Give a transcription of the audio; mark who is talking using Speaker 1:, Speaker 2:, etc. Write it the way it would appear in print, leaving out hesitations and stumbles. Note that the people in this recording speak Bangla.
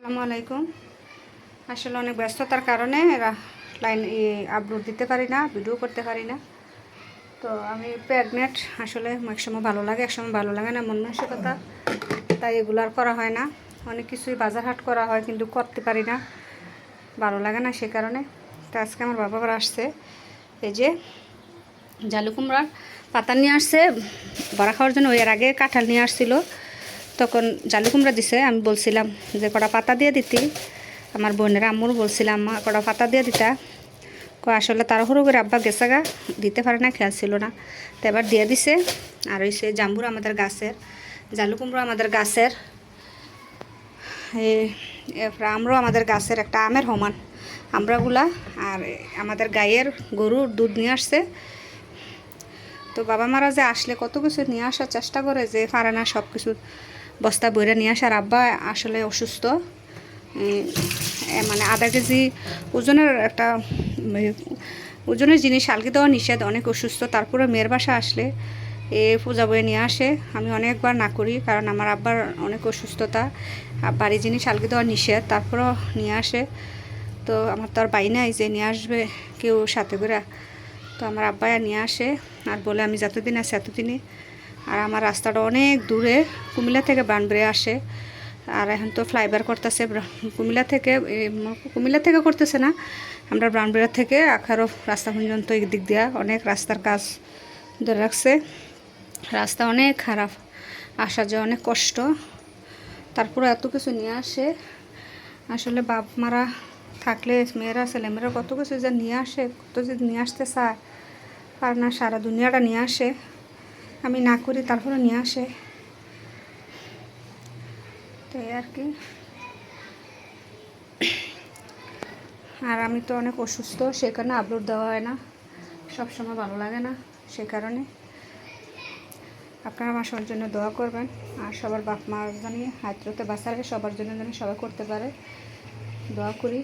Speaker 1: আসসালামু আলাইকুম। আসলে অনেক ব্যস্ততার কারণে লাইন আপলোড দিতে পারি না, ভিডিও করতে পারি না। তো আমি প্রেগনেন্ট, আসলে একসময় ভালো লাগে, একসময় ভালো লাগে না, মন মানসিকতা, তাই এগুলো আর করা হয় না। অনেক কিছুই বাজার হাট করা হয় কিন্তু করতে পারি না, ভালো লাগে না, সে কারণে। তো আজকে আমার বাবা আসছে, এই যে জালু কুমড়ার পাতা নিয়ে আসছে বড়া খাওয়ার জন্য। ওই এর আগে কাঁঠাল নিয়ে আসছিল, তখন জালু কুমড়া দিছে। আমি বলছিলাম যে কটা পাতা দিয়ে দিতি, আমার বোনের আম্মুর বলছিলাম মা কটা পাতা দিয়ে দিতা। আসলে তাড়াহুড়ো করে আব্বা গেছে গা, দিতে পারে না, খেয়াল ছিল না, তো এবার দিয়ে দিছে। আর ওই সে জাম্বুর আমাদের গাছের, জালু কুমড়ো আমাদের গাছের, আমরাও আমাদের গাছের একটা আমের সমান আমরাগুলা। আর আমাদের গায়ের গরুর দুধ নিয়ে আসছে। তো বাবা মারা যে আসলে কত কিছু নিয়ে আসার চেষ্টা করে, যে পারে না সব কিছু বস্তা বইরা নিয়ে আসার। আব্বা আসলে অসুস্থ, মানে আধা কেজি ওজনের একটা ওজনের জিনিস আলগি দেওয়া নিষেধ, অনেক অসুস্থ। তারপরে মেয়ের বাসা আসলে পূজা বয়ে নিয়ে আসে। আমি অনেকবার না করি, কারণ আমার আব্বার অনেক অসুস্থতা, বাড়ি জিনিস আলগি দেওয়া নিষেধ, তারপরেও নিয়ে আসে। তো আমার তো আর বাই নাই যে নিয়ে আসবে কেউ সাথে করে। তো আমার আব্বাই নিয়ে আসে আর বলে আমি যতদিন আছি এতদিনই। আর আমার রাস্তাটা অনেক দূরে, কুমিল্লা থেকে ব্রানবেড়ে আসে। আর এখন তো ফ্লাইওভার করতেছে কুমিল্লা থেকে করতেছে না, আমরা ব্রানবেড়া থেকে আখারও রাস্তা পর্যন্ত এই দিক দিয়া অনেক রাস্তার কাজ ধরে রাখছে। রাস্তা অনেক খারাপ, আসা যাওয়া অনেক কষ্ট। তারপরে এত কিছু নিয়ে আসে। আসলে বাপ মারা থাকলে মেয়েরা ছেলেমেয়েরা কত কিছু যে নিয়ে আসে, কত যে নিয়ে আসতে চায়, আর না সারা দুনিয়াটা নিয়ে আসে। আমি না করি তারপরে নিয়ে আসে, তাই আর কি। আর আমি তো অনেক অসুস্থ, সে কারণে আপলোড দেওয়া হয় না, সবসময় ভালো লাগে না, সে কারণে। আপনারা আমার সবার জন্য দোয়া করবেন। আর সবার বাপ মা জানিয়ে হাতরতে বাঁচালে সবার জন্য যেন সবাই করতে পারে, দোয়া করি।